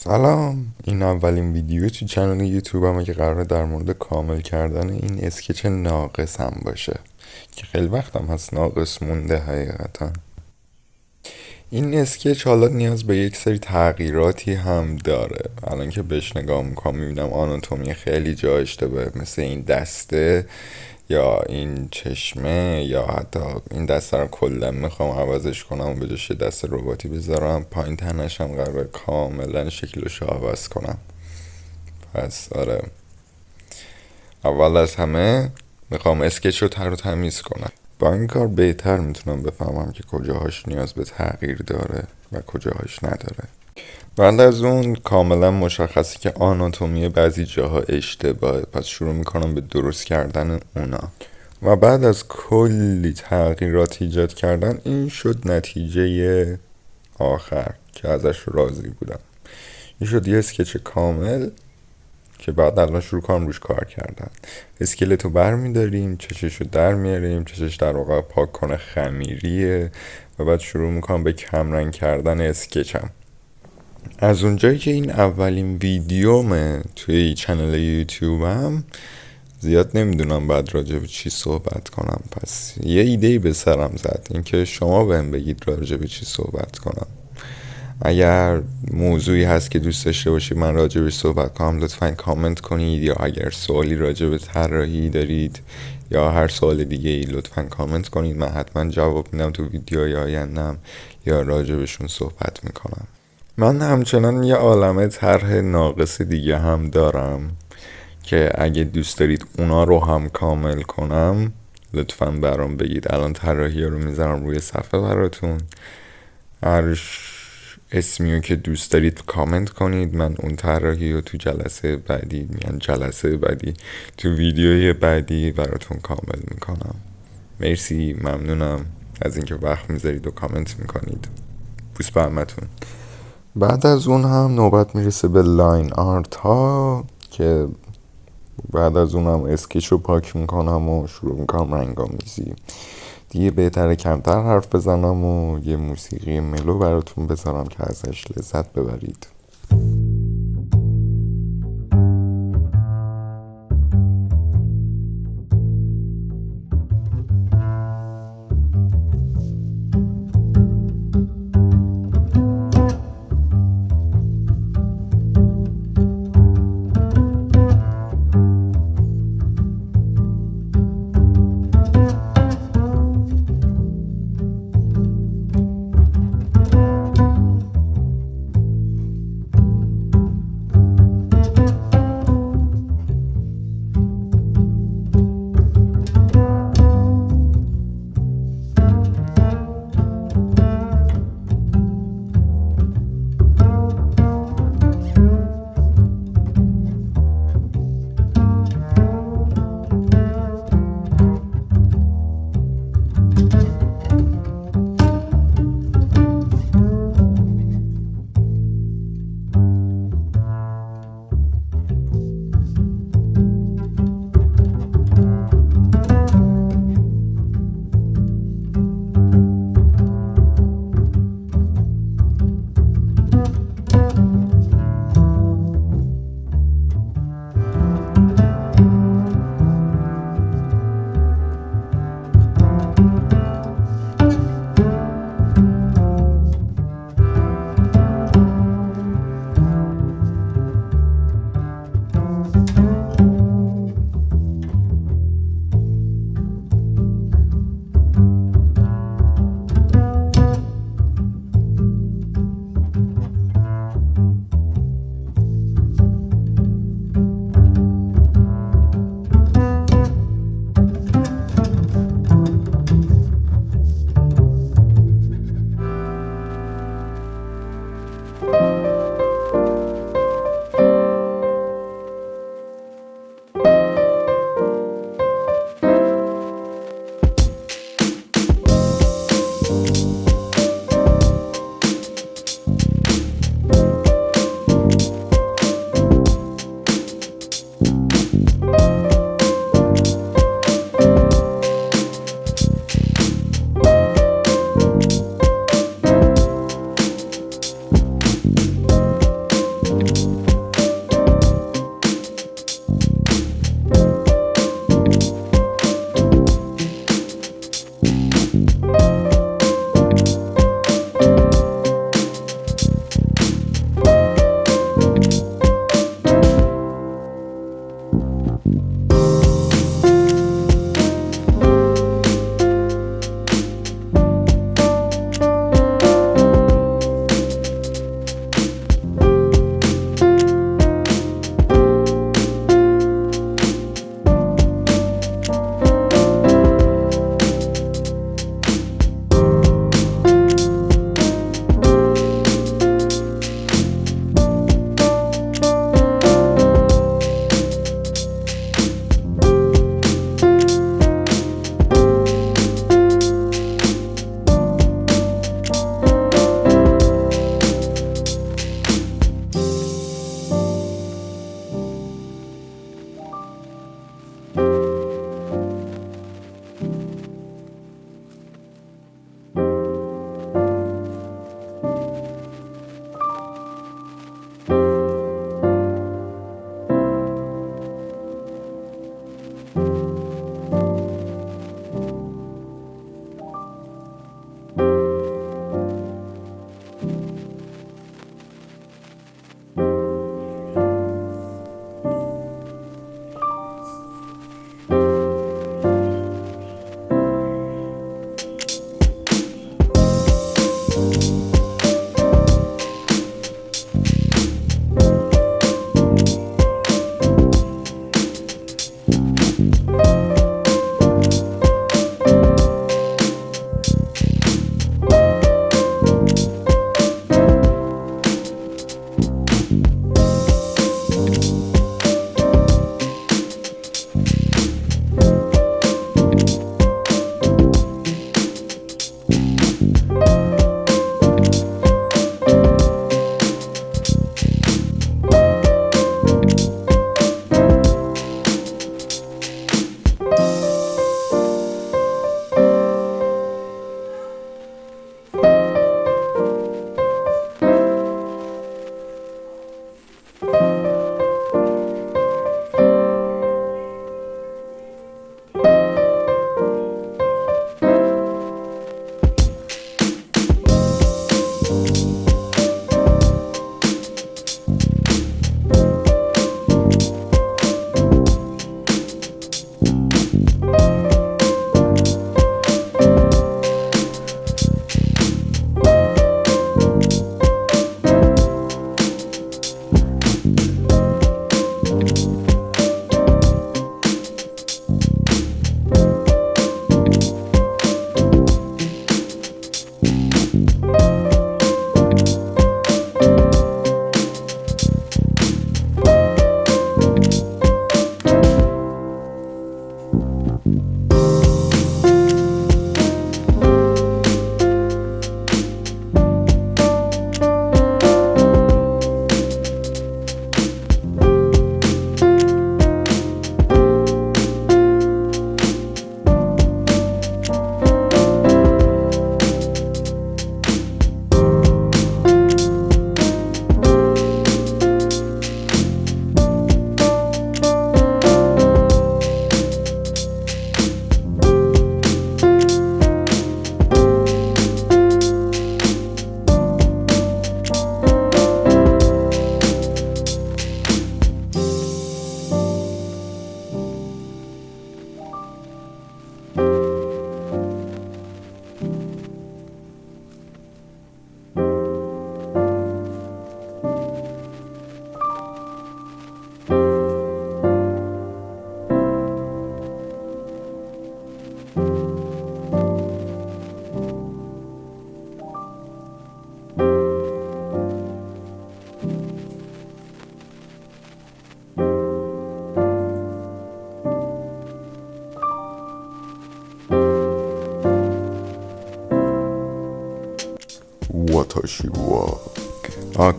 سلام، این اولین ویدیو تو کانال یوتیوبمه که قراره در مورد کامل کردن این اسکچ ناقصم باشه که خیلی وقتم هست ناقص مونده حقیقتا. این اسکچ حالا نیاز به یک سری تغییراتی هم داره. الان که بهش نگاه میکنم میبینم آناتومی خیلی جا اشتباهه، مثل این دسته یا این چشمه یا حتی این دسته رو کلا میخوام عوضش کنم و به جاش یه دست رباتی بذارم. پایین تنش هم قراره کاملا شکلشو عوض کنم. پس آره، اول از همه میخوام اسکچ رو تر و تمیز کنم. با این کار بهتر میتونم بفهمم که کجاهاش نیاز به تغییر داره و کجاهاش نداره. بعد از اون کاملا مشخصه که آناتومی بعضی جاها اشتباهه، پس شروع میکنم به درست کردن اونا. و بعد از کلی تغییرات ایجاد کردن این شد نتیجه آخر که ازش راضی بودم. این شد یه اسکچ کامل که بعد الان شروع کنم روش کار کردن. اسکلتو بر میداریم، چششو در میاریم، چشش در واقع پاک کنه خمیریه و بعد شروع میکنم به کمرنگ کردن اسکچم. از اونجایی که این اولین ویدیومه توی چنل یوتیوبم زیاد نمیدونم بعد راجع به چی صحبت کنم، پس یه ایدهی به سرم زد، اینکه شما بهم بگید راجع به چی صحبت کنم. اگر موضوعی هست که دوست داشته باشید من راجع بهش صحبت کنم لطفا کامنت کنید، یا اگر سوالی راجع به طراحی دارید یا هر سوال دیگه ای لطفا کامنت کنید، من حتما جواب میدم تو ویدیوهای آیندم یا راجع بهشون صحبت میکنم. من همچنان یه عالمه طرح ناقص دیگه هم دارم که اگه دوست دارید اونا رو هم کامل کنم لطفا برام بگید. الان طراحی رو میذارم روی صفحه براتون، هر اسمیو که دوست دارید کامنت کنید، من اون طراحی رو تو جلسه بعدی تو ویدیوی بعدی براتون کامل میکنم. مرسی، ممنونم از اینکه وقت میذارید و کامنت میکنید. بوس به همتون. بعد از اون هم نوبت میرسه به لاین آرت ها که بعد از اونم اسکچ رو پاک میکنم و شروع میکنم رنگامیزی. دیگه بهتره کمتر حرف بزنم و یه موسیقی ملو براتون بذارم که ازش لذت ببرید.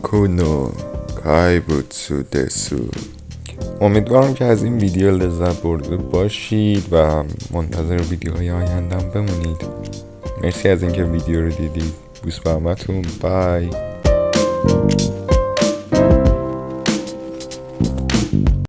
باکونو کایبوتسو دسو. امیدوارم که از این ویدیو لذت برده باشید و منتظر ویدیوهای آیندهم بمونید. مرسی از اینکه ویدیو رو دیدید. بوس به همتون. بای.